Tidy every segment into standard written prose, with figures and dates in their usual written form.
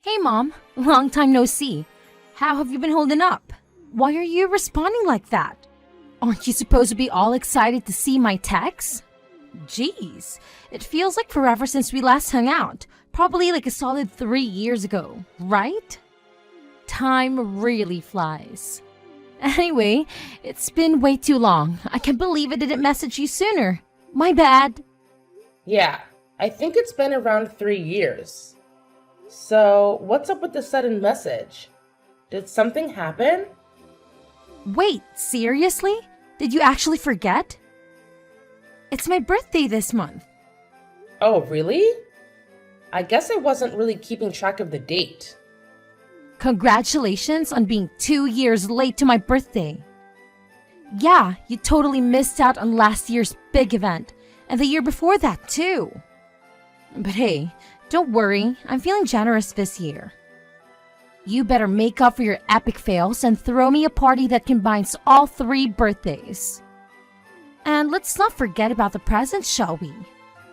Hey Mom, long time no see. How have you been holding up? Why are you responding like that? Aren't you supposed to be all excited to see my texts? Jeez, it feels like forever since we last hung out. Probably like a solid 3 years ago, right? Time really flies. Anyway, it's been way too long. I can't believe I didn't message you sooner. My bad. Yeah, I think it's been around 3 years. So, what's up with the sudden message? Did something happen? Wait, seriously? Did you actually forget? It's my birthday this month. Oh, really? I guess I wasn't really keeping track of the date. Congratulations on being 2 years late to my birthday. Yeah, you totally missed out on last year's big event, and the year before that too. But hey, don't worry, I'm feeling generous this year. You better make up for your epic fails and throw me a party that combines all 3 birthdays. And let's not forget about the presents, shall we?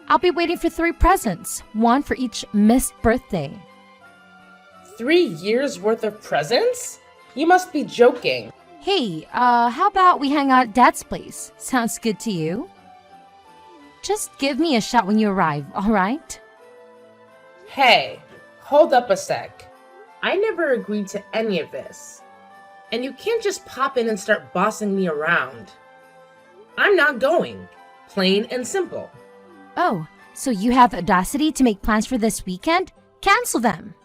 I'll be waiting for 3 presents, 1 for each missed birthday. 3 years worth of presents? You must be joking. Hey, how about we hang out at Dad's place? Sounds good to you? Just give me a shout when you arrive, alright? Hey, hold up a sec. I never agreed to any of this. And you can't just pop in and start bossing me around. I'm not going. Plain and simple. Oh, so you have the audacity to make plans for this weekend? Cancel them!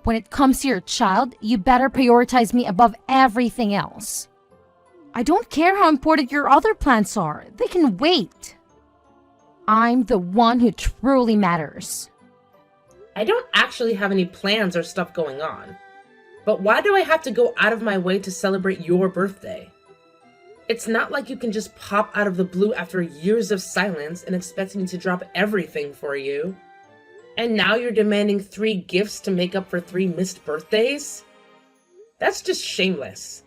When it comes to your child, you better prioritize me above everything else. I don't care how important your other plans are. They can wait. I'm the one who truly matters. I don't actually have any plans or stuff going on. But why do I have to go out of my way to celebrate your birthday? It's not like you can just pop out of the blue after years of silence and expect me to drop everything for you. And now you're demanding 3 gifts to make up for 3 missed birthdays? That's just shameless.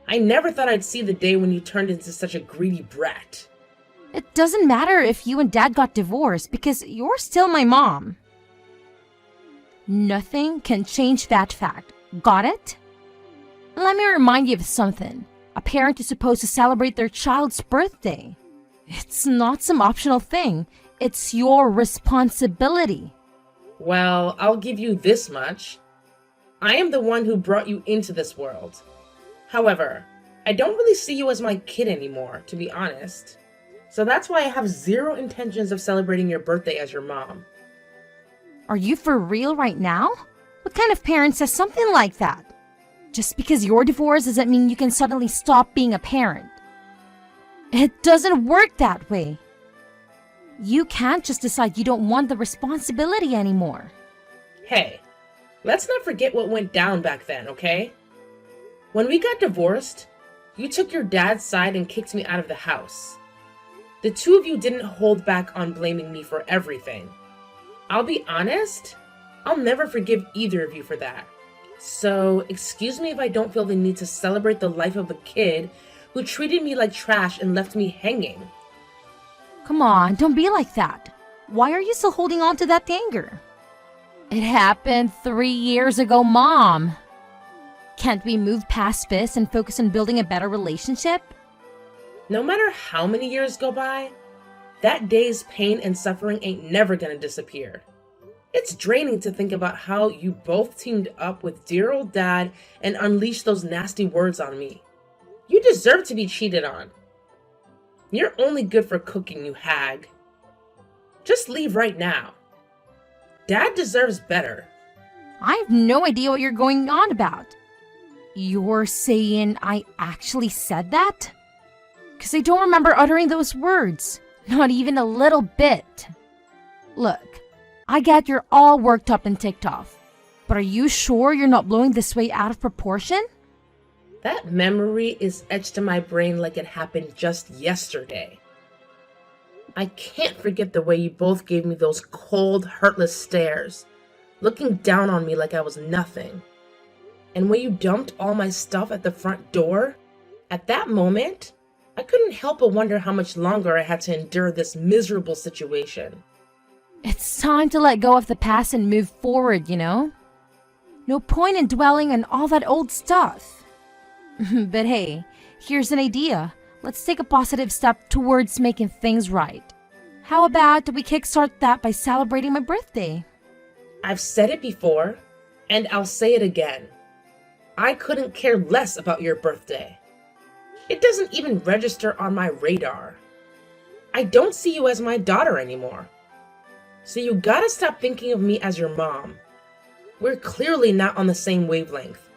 I never thought I'd see the day when you turned into such a greedy brat. It doesn't matter if you and Dad got divorced because you're still my mom. Nothing can change that fact. Got it? Let me remind you of something. A parent is supposed to celebrate their child's birthday. It's not some optional thing. It's your responsibility. Well, I'll give you this much. I am the one who brought you into this world. However, I don't really see you as my kid anymore, to be honest. So that's why I have 0 intentions of celebrating your birthday as your mom. Are you for real right now? What kind of parent says something like that? Just because you're divorced doesn't mean you can suddenly stop being a parent. It doesn't work that way. You can't just decide you don't want the responsibility anymore. Hey, let's not forget what went down back then, okay? When we got divorced, you took your dad's side and kicked me out of the house. The 2 of you didn't hold back on blaming me for everything. I'll be honest, I'll never forgive either of you for that. So, excuse me if I don't feel the need to celebrate the life of a kid who treated me like trash and left me hanging. Come on, don't be like that. Why are you still holding on to that anger? It happened 3 years ago, Mom. Can't we move past this and focus on building a better relationship? No matter how many years go by, that day's pain and suffering ain't never gonna disappear. It's draining to think about how you both teamed up with dear old Dad and unleashed those nasty words on me. You deserve to be cheated on. You're only good for cooking, you hag. Just leave right now. Dad deserves better. I have no idea what you're going on about. You're saying I actually said that? Because I don't remember uttering those words. Not even a little bit. Look, I get you're all worked up and ticked off. But are you sure you're not blowing this way out of proportion? That memory is etched in my brain like it happened just yesterday. I can't forget the way you both gave me those cold, hurtless stares, looking down on me like I was nothing. And when you dumped all my stuff at the front door, at that moment, I couldn't help but wonder how much longer I had to endure this miserable situation. It's time to let go of the past and move forward, you know? No point in dwelling on all that old stuff. But hey, here's an idea. Let's take a positive step towards making things right. How about we kickstart that by celebrating my birthday? I've said it before, and I'll say it again. I couldn't care less about your birthday. It doesn't even register on my radar. I don't see you as my daughter anymore. So you gotta stop thinking of me as your mom. We're clearly not on the same wavelength.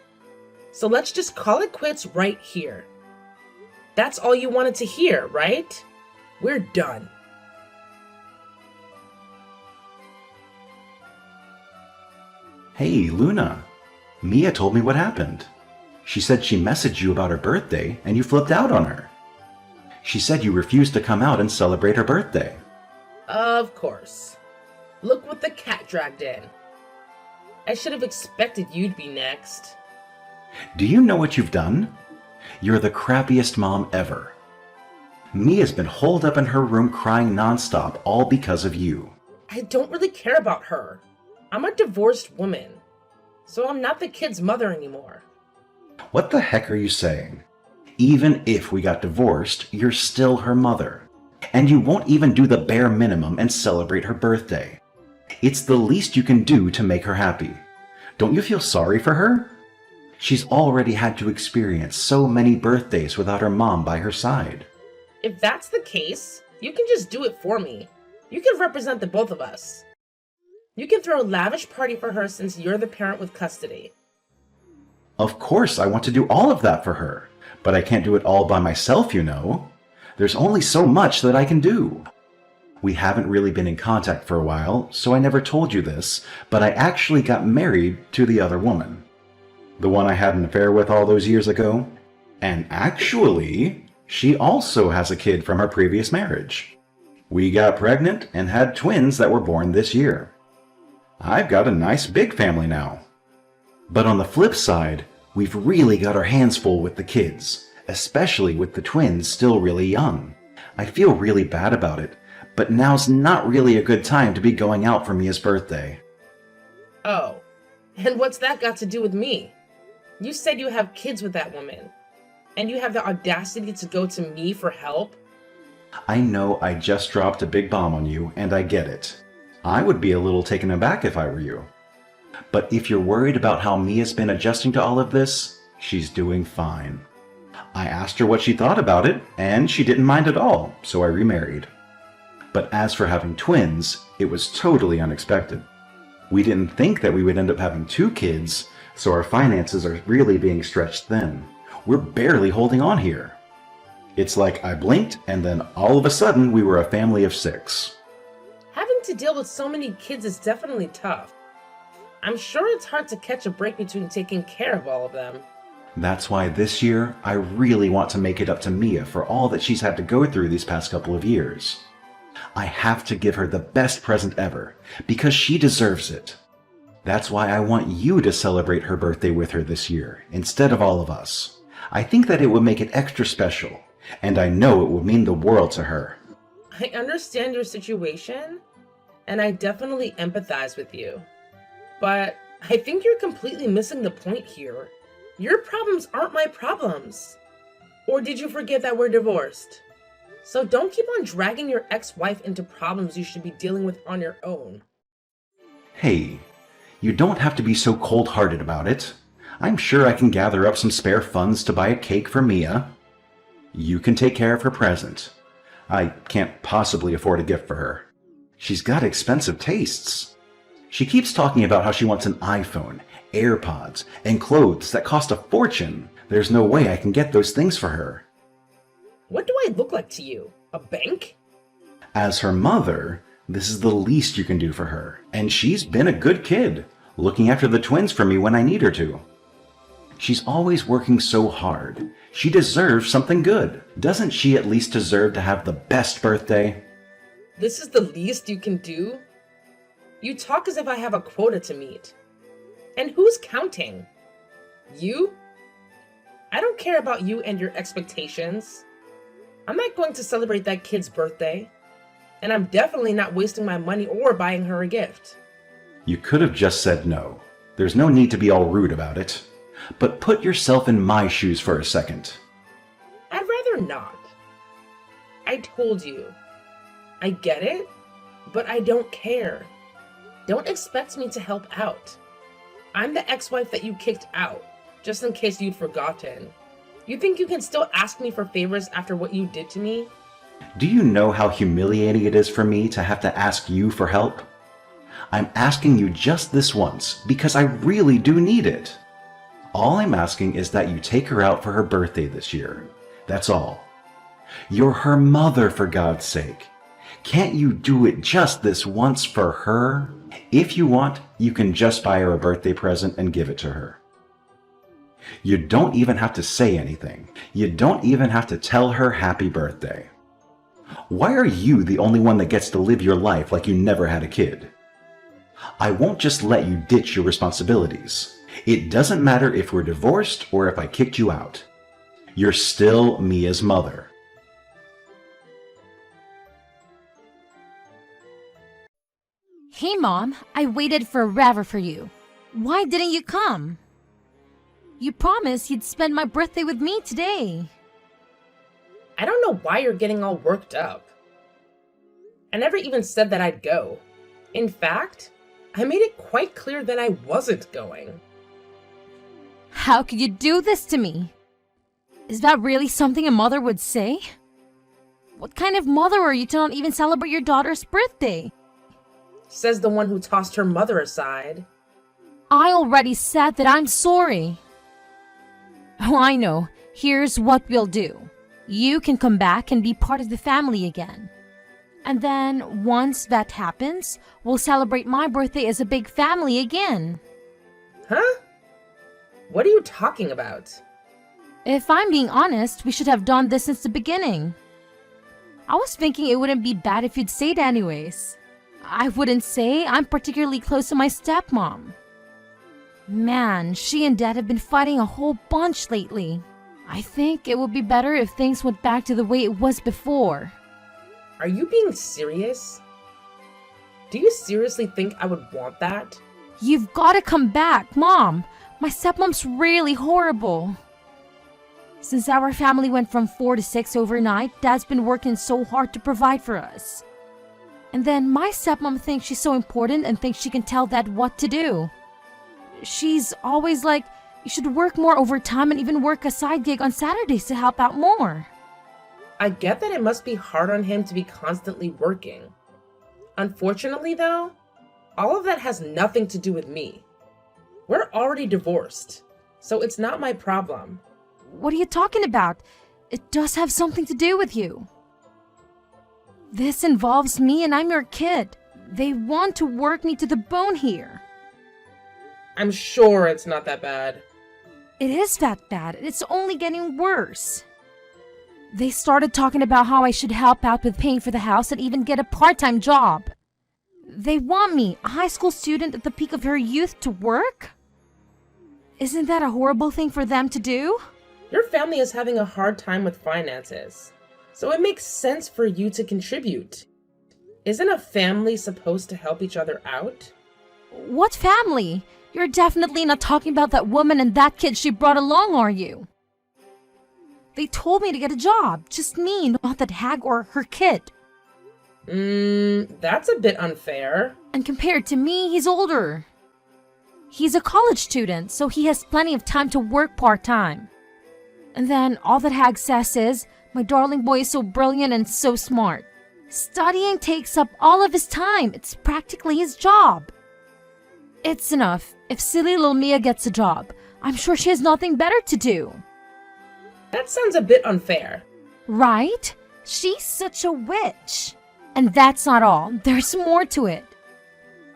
So let's just call it quits right here. That's all you wanted to hear, right? We're done. Hey, Luna. Mia told me what happened. She said she messaged you about her birthday and you flipped out on her. She said you refused to come out and celebrate her birthday. Of course. Look what the cat dragged in. I should have expected you'd be next. Do you know what you've done? You're the crappiest mom ever. Mia's been holed up in her room crying nonstop, all because of you. I don't really care about her. I'm a divorced woman, so I'm not the kid's mother anymore. What the heck are you saying? Even if we got divorced, you're still her mother. And you won't even do the bare minimum and celebrate her birthday. It's the least you can do to make her happy. Don't you feel sorry for her? She's already had to experience so many birthdays without her mom by her side. If that's the case, you can just do it for me. You can represent the both of us. You can throw a lavish party for her since you're the parent with custody. Of course, I want to do all of that for her, but I can't do it all by myself, you know. There's only so much that I can do. We haven't really been in contact for a while, so I never told you this, but I actually got married to the other woman. The one I had an affair with all those years ago. And actually, she also has a kid from her previous marriage. We got pregnant and had twins that were born this year. I've got a nice big family now. But on the flip side, we've really got our hands full with the kids, especially with the twins still really young. I feel really bad about it, but now's not really a good time to be going out for Mia's birthday. Oh, and what's that got to do with me? You said you have kids with that woman, and you have the audacity to go to me for help? I know I just dropped a big bomb on you, and I get it. I would be a little taken aback if I were you. But if you're worried about how Mia's been adjusting to all of this, she's doing fine. I asked her what she thought about it, and she didn't mind at all, so I remarried. But as for having twins, it was totally unexpected. We didn't think that we would end up having 2 kids, so our finances are really being stretched thin. We're barely holding on here. It's like I blinked, and then all of a sudden we were a family of 6. Having to deal with so many kids is definitely tough. I'm sure it's hard to catch a break between taking care of all of them. That's why this year, I really want to make it up to Mia for all that she's had to go through these past couple of years. I have to give her the best present ever, because she deserves it. That's why I want you to celebrate her birthday with her this year, instead of all of us. I think that it would make it extra special, and I know it would mean the world to her. I understand your situation, and I definitely empathize with you. But I think you're completely missing the point here. Your problems aren't my problems. Or did you forget that we're divorced? So don't keep on dragging your ex-wife into problems you should be dealing with on your own. Hey, you don't have to be so cold-hearted about it. I'm sure I can gather up some spare funds to buy a cake for Mia. You can take care of her present. I can't possibly afford a gift for her. She's got expensive tastes. She keeps talking about how she wants an iPhone, AirPods, and clothes that cost a fortune. There's no way I can get those things for her. What do I look like to you? A bank? As her mother, this is the least you can do for her, and she's been a good kid, looking after the twins for me when I need her to. She's always working so hard. She deserves something good. Doesn't she at least deserve to have the best birthday? This is the least you can do? You talk as if I have a quota to meet. And who's counting? You? I don't care about you and your expectations. I'm not going to celebrate that kid's birthday. And I'm definitely not wasting my money or buying her a gift. You could have just said no. There's no need to be all rude about it. But put yourself in my shoes for a second. I'd rather not. I told you. I get it, but I don't care. Don't expect me to help out. I'm the ex-wife that you kicked out, just in case you'd forgotten. You think you can still ask me for favors after what you did to me? Do you know how humiliating it is for me to have to ask you for help? I'm asking you just this once because I really do need it. All I'm asking is that you take her out for her birthday this year. That's all. You're her mother, for God's sake. Can't you do it just this once for her? If you want, you can just buy her a birthday present and give it to her. You don't even have to say anything. You don't even have to tell her happy birthday. Why are you the only one that gets to live your life like you never had a kid? I won't just let you ditch your responsibilities. It doesn't matter if we're divorced or if I kicked you out. You're still Mia's mother. Hey, Mom, I waited forever for you. Why didn't you come? You promised you'd spend my birthday with me today. I don't know why you're getting all worked up. I never even said that I'd go. In fact, I made it quite clear that I wasn't going. How could you do this to me? Is that really something a mother would say? What kind of mother are you to not even celebrate your daughter's birthday? Says the one who tossed her mother aside. I already said that I'm sorry. Oh, I know. Here's what we'll do. You can come back and be part of the family again. And then, once that happens, we'll celebrate my birthday as a big family again. Huh? What are you talking about? If I'm being honest, we should have done this since the beginning. I was thinking it wouldn't be bad if you'd say it anyways. I wouldn't say I'm particularly close to my stepmom. Man, she and Dad have been fighting a whole bunch lately. I think it would be better if things went back to the way it was before. Are you being serious? Do you seriously think I would want that? You've got to come back, Mom. My stepmom's really horrible. Since our family went from 4 to 6 overnight, Dad's been working so hard to provide for us. And then my stepmom thinks she's so important and thinks she can tell Dad what to do. She's always like, you should work more overtime and even work a side gig on Saturdays to help out more. I get that it must be hard on him to be constantly working. Unfortunately, though, all of that has nothing to do with me. We're already divorced, so it's not my problem. What are you talking about? It does have something to do with you. This involves me and I'm your kid. They want to work me to the bone here. I'm sure it's not that bad. It is that bad, and it's only getting worse. They started talking about how I should help out with paying for the house and even get a part-time job. They want me, a high school student at the peak of her youth, to work? Isn't that a horrible thing for them to do? Your family is having a hard time with finances, so it makes sense for you to contribute. Isn't a family supposed to help each other out? What family? You're definitely not talking about that woman and that kid she brought along, are you? They told me to get a job. Just me, not that hag or her kid. That's a bit unfair. And compared to me, he's older. He's a college student, so he has plenty of time to work part-time. And then all that hag says is, my darling boy is so brilliant and so smart. Studying takes up all of his time. It's practically his job. It's enough. If silly little Mia gets a job, I'm sure she has nothing better to do. That sounds a bit unfair. Right? She's such a witch. And that's not all. There's more to it.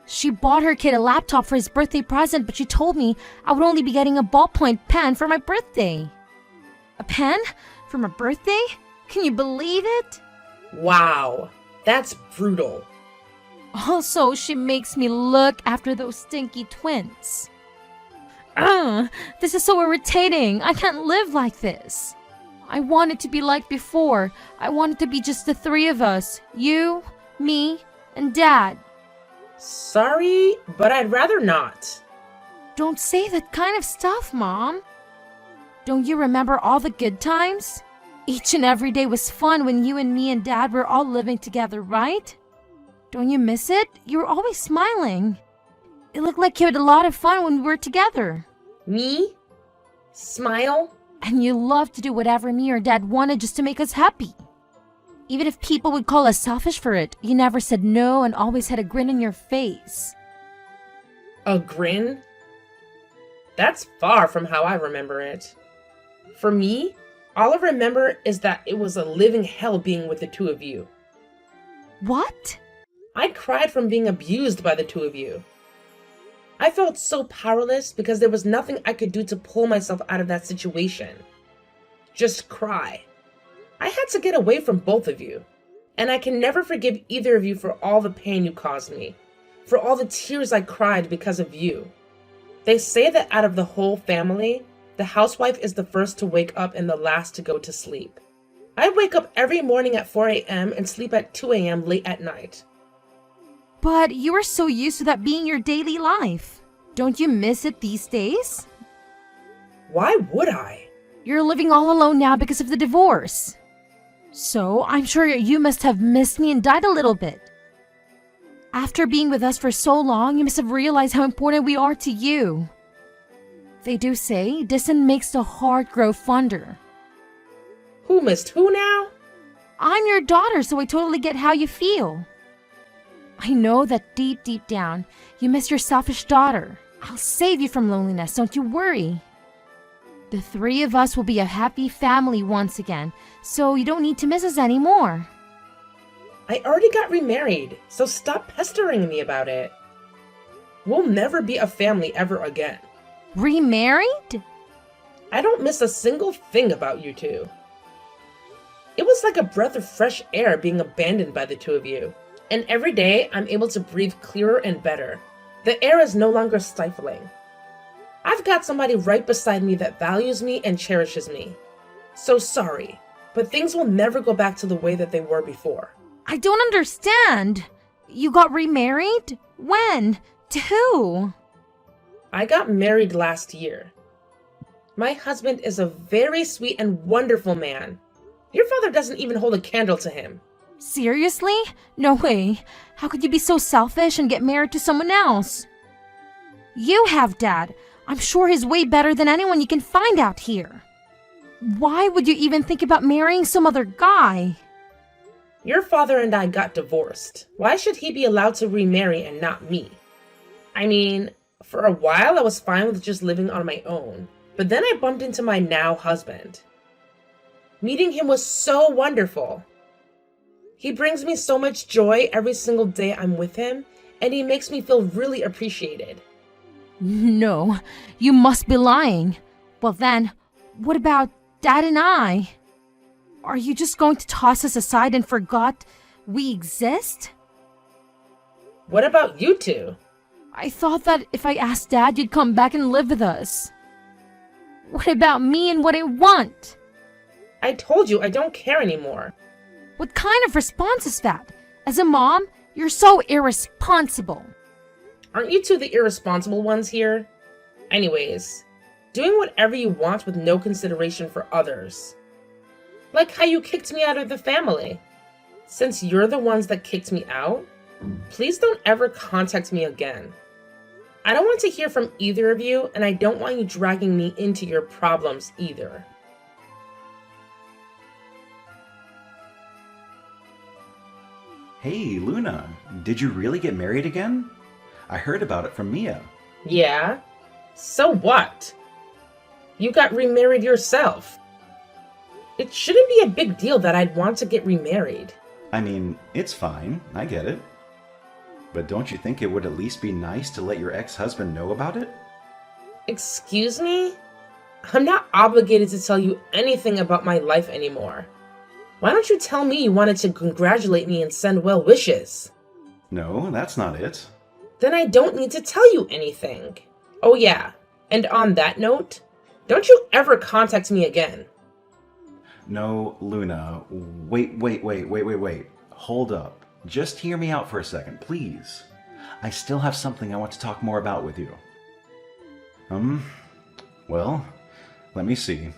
She bought her kid a laptop for his birthday present, but she told me I would only be getting a ballpoint pen for my birthday. A pen? For my birthday? Can you believe it? Wow, that's brutal. Also, she makes me look after those stinky twins. This is so irritating. I can't live like this. I want it to be like before. I want it to be just the three of us. You, Me and Dad. Sorry, but I'd rather not. Don't say that kind of stuff, Mom. Don't you remember all the good times? Each and every day was fun when you and me and Dad were all living together, right? Don't you miss it? You were always smiling. It looked like you had a lot of fun when we were together. Me? Smile? And you loved to do whatever me or Dad wanted just to make us happy. Even if people would call us selfish for it, you never said no and always had a grin on your face. A grin? That's far from how I remember it. For me, all I remember is that it was a living hell being with the two of you. What? I cried from being abused by the two of you. I felt so powerless because there was nothing I could do to pull myself out of that situation. Just cry. I had to get away from both of you, and I can never forgive either of you for all the pain you caused me, for all the tears I cried because of you. They say that out of the whole family, the housewife is the first to wake up and the last to go to sleep. I wake up every morning at 4 a.m. and sleep at 2 a.m. late at night. But you are so used to that being your daily life. Don't you miss it these days? Why would I? You're living all alone now because of the divorce. So I'm sure you must have missed me and Dad a little bit. After being with us for so long, you must have realized how important we are to you. They do say distance makes the heart grow fonder. Who missed who now? I'm your daughter, so I totally get how you feel. I know that deep down, you miss your selfish daughter. I'll save you from loneliness, don't you worry. The three of us will be a happy family once again, so you don't need to miss us anymore. I already got remarried, so stop pestering me about it. We'll never be a family ever again. Remarried? I don't miss a single thing about you two. It was like a breath of fresh air being abandoned by the two of you. And every day, I'm able to breathe clearer and better. The air is no longer stifling. I've got somebody right beside me that values me and cherishes me. So sorry, but things will never go back to the way that they were before. I don't understand. You got remarried? When? To who? I got married last year. My husband is a very sweet and wonderful man. Your father doesn't even hold a candle to him. Seriously? No way. How could you be so selfish and get married to someone else? You have Dad. I'm sure he's way better than anyone you can find out here. Why would you even think about marrying some other guy? Your father and I got divorced. Why should he be allowed to remarry and not me? I mean, for a while I was fine with just living on my own, but then I bumped into my now husband. Meeting him was so wonderful. He brings me so much joy every single day I'm with him, and he makes me feel really appreciated. No, you must be lying. Well then, what about Dad and I? Are you just going to toss us aside and forgot we exist? What about you two? I thought that if I asked Dad, you'd come back and live with us. What about me and what I want? I told you I don't care anymore. What kind of response is that? As a mom, you're so irresponsible. Aren't you two the irresponsible ones here? Anyways, doing whatever you want with no consideration for others. Like how you kicked me out of the family. Since you're the ones that kicked me out, please don't ever contact me again. I don't want to hear from either of you, and I don't want you dragging me into your problems either. Hey, Luna, did you really get married again? I heard about it from Mia. Yeah? So what? You got remarried yourself. It shouldn't be a big deal that I'd want to get remarried. I mean, it's fine, I get it. But don't you think it would at least be nice to let your ex-husband know about it? Excuse me? I'm not obligated to tell you anything about my life anymore. Why don't you tell me you wanted to congratulate me and send well wishes? No, that's not it. Then I don't need to tell you anything. Oh yeah, and on that note, don't you ever contact me again. No, Luna, wait. Hold up. Just hear me out for a second, please. I still have something I want to talk more about with you. Well, let me see.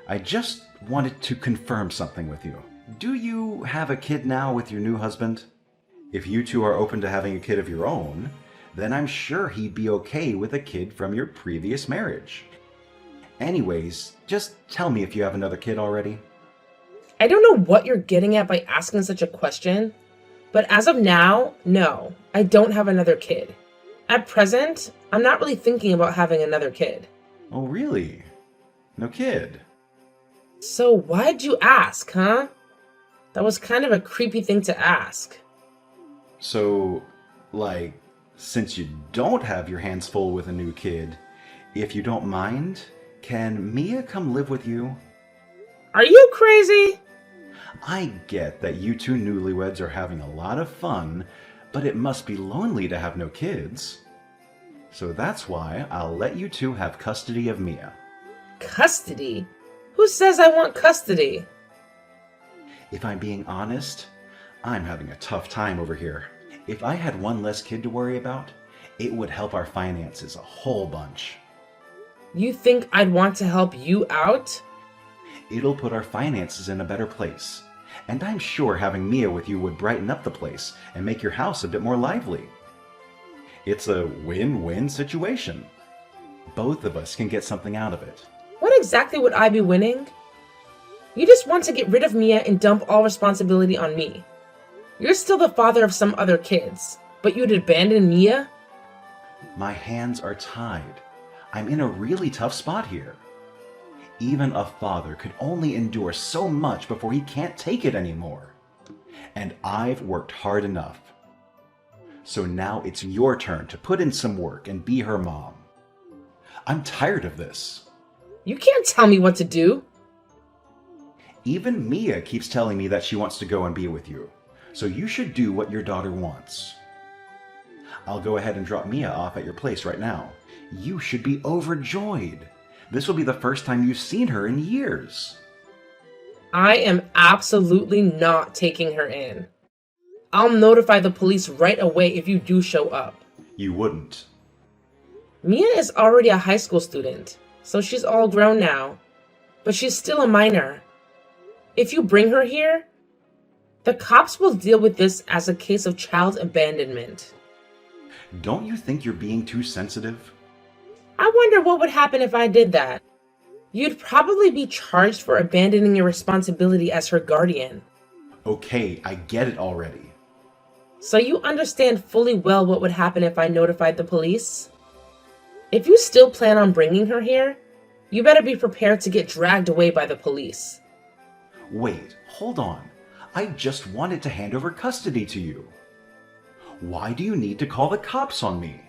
I just wanted to confirm something with you. Do you have a kid now with your new husband? If you two are open to having a kid of your own, then I'm sure he'd be okay with a kid from your previous marriage. Anyways, just tell me if you have another kid already. I don't know what you're getting at by asking such a question, but as of now, no, I don't have another kid. At present, I'm not really thinking about having another kid. Oh, really? No kid? So why'd you ask, huh? That was kind of a creepy thing to ask. So, like, since you don't have your hands full with a new kid, if you don't mind, can Mia come live with you? Are you crazy? I get that you two newlyweds are having a lot of fun, but it must be lonely to have no kids. So that's why I'll let you two have custody of Mia. Custody? Who says I want custody? If I'm being honest, I'm having a tough time over here. If I had one less kid to worry about, it would help our finances a whole bunch. You think I'd want to help you out? It'll put our finances in a better place. And I'm sure having Mia with you would brighten up the place and make your house a bit more lively. It's a win-win situation. Both of us can get something out of it. What exactly would I be winning? You just want to get rid of Mia and dump all responsibility on me. You're still the father of some other kids, but you'd abandon Mia? My hands are tied. I'm in a really tough spot here. Even a father could only endure so much before he can't take it anymore. And I've worked hard enough. So now it's your turn to put in some work and be her mom. I'm tired of this. You can't tell me what to do. Even Mia keeps telling me that she wants to go and be with you. So you should do what your daughter wants. I'll go ahead and drop Mia off at your place right now. You should be overjoyed. This will be the first time you've seen her in years. I am absolutely not taking her in. I'll notify the police right away if you do show up. You wouldn't. Mia is already a high school student, so she's all grown now. But she's still a minor. If you bring her here, the cops will deal with this as a case of child abandonment. Don't you think you're being too sensitive? I wonder what would happen if I did that. You'd probably be charged for abandoning your responsibility as her guardian. Okay, I get it already. So you understand fully well what would happen if I notified the police? If you still plan on bringing her here, you better be prepared to get dragged away by the police. Wait, hold on. I just wanted to hand over custody to you. Why do you need to call the cops on me?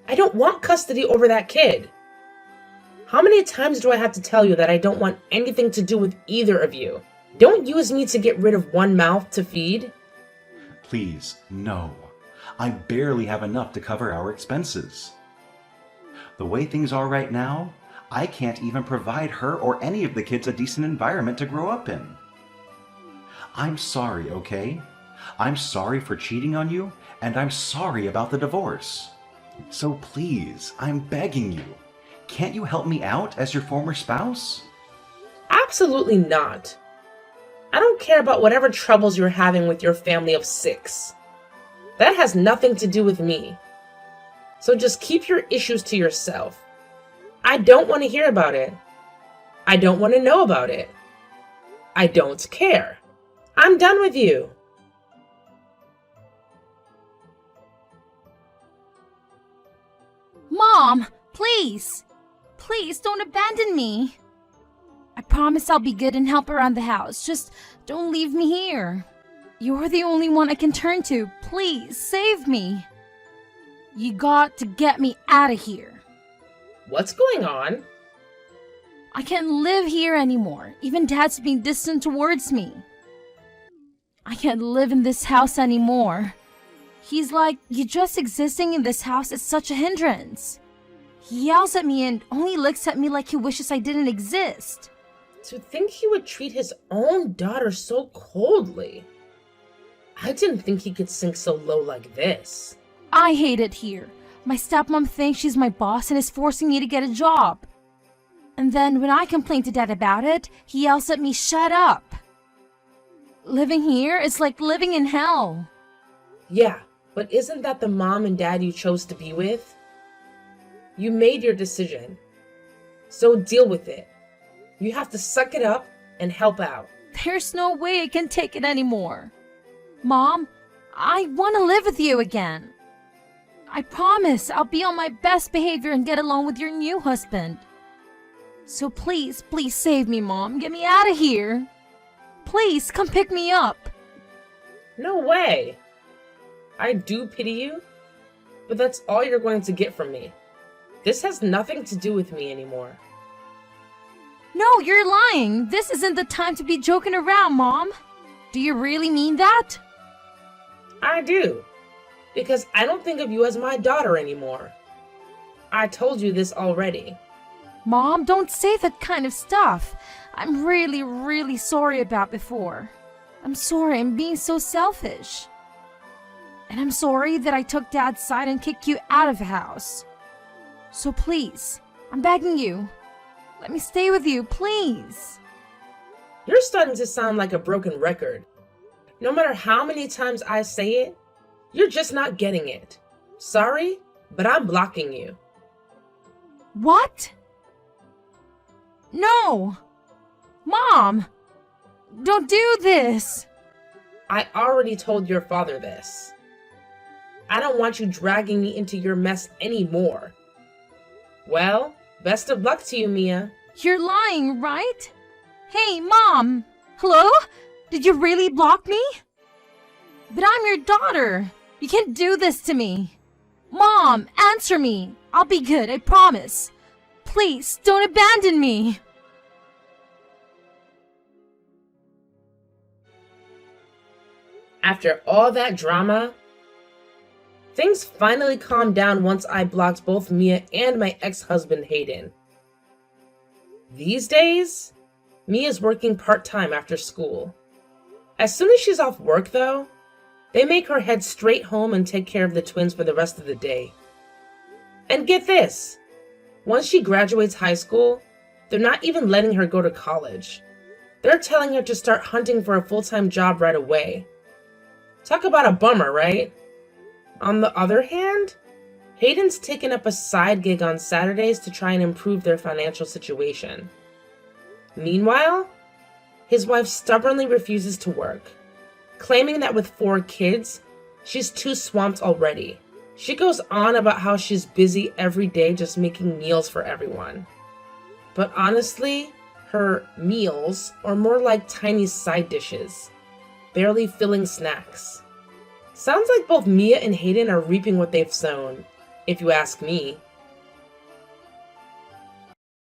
I don't want custody over that kid. How many times do I have to tell you that I don't want anything to do with either of you? Don't use me to get rid of one mouth to feed. Please, no. I barely have enough to cover our expenses. The way things are right now, I can't even provide her or any of the kids a decent environment to grow up in. I'm sorry, okay? I'm sorry for cheating on you, and I'm sorry about the divorce. So please, I'm begging you. Can't you help me out as your former spouse? Absolutely not. I don't care about whatever troubles you're having with your family of 6. That has nothing to do with me. So just keep your issues to yourself. I don't want to hear about it. I don't want to know about it. I don't care. I'm done with you. Mom, please! Please don't abandon me! I promise I'll be good and help around the house. Just don't leave me here. You're the only one I can turn to. Please, save me. You got to get me out of here. What's going on? I can't live here anymore. Even Dad's being distant towards me. I can't live in this house anymore. He's like, you just existing in this house is such a hindrance. He yells at me and only looks at me like he wishes I didn't exist. To think he would treat his own daughter so coldly. I didn't think he could sink so low like this. I hate it here. My stepmom thinks she's my boss and is forcing me to get a job. And then when I complain to Dad about it, he yells at me, "Shut up." Living here is like living in hell. Yeah, but isn't that the mom and dad you chose to be with? You made your decision. So deal with it. You have to suck it up and help out. There's no way I can take it anymore. Mom, I want to live with you again. I promise I'll be on my best behavior and get along with your new husband. So please, please save me, Mom. Get me out of here. Please, come pick me up. No way. I do pity you, but that's all you're going to get from me. This has nothing to do with me anymore. No, you're lying. This isn't the time to be joking around, Mom. Do you really mean that? I do, because I don't think of you as my daughter anymore. I told you this already. Mom, don't say that kind of stuff. I'm really, really sorry about before. I'm sorry I'm being so selfish. And I'm sorry that I took Dad's side and kicked you out of the house. So please, I'm begging you, let me stay with you, please. You're starting to sound like a broken record. No matter how many times I say it, you're just not getting it. Sorry, but I'm blocking you. What? No! Mom! Don't do this! I already told your father this. I don't want you dragging me into your mess anymore. Well, best of luck to you, Mia. You're lying, right? Hey, Mom! Hello? Did you really block me? But I'm your daughter. You can't do this to me. Mom, answer me. I'll be good, I promise. Please, don't abandon me. After all that drama, things finally calmed down once I blocked both Mia and my ex-husband Hayden. These days, Mia's working part-time after school. As soon as she's off work, though, they make her head straight home and take care of the twins for the rest of the day. And get this, once she graduates high school, they're not even letting her go to college. They're telling her to start hunting for a full-time job right away. Talk about a bummer, right? On the other hand, Hayden's taken up a side gig on Saturdays to try and improve their financial situation. Meanwhile, his wife stubbornly refuses to work, claiming that with 4 kids, she's too swamped already. She goes on about how she's busy every day just making meals for everyone. But honestly, her meals are more like tiny side dishes, barely filling snacks. Sounds like both Mia and Hayden are reaping what they've sown, if you ask me.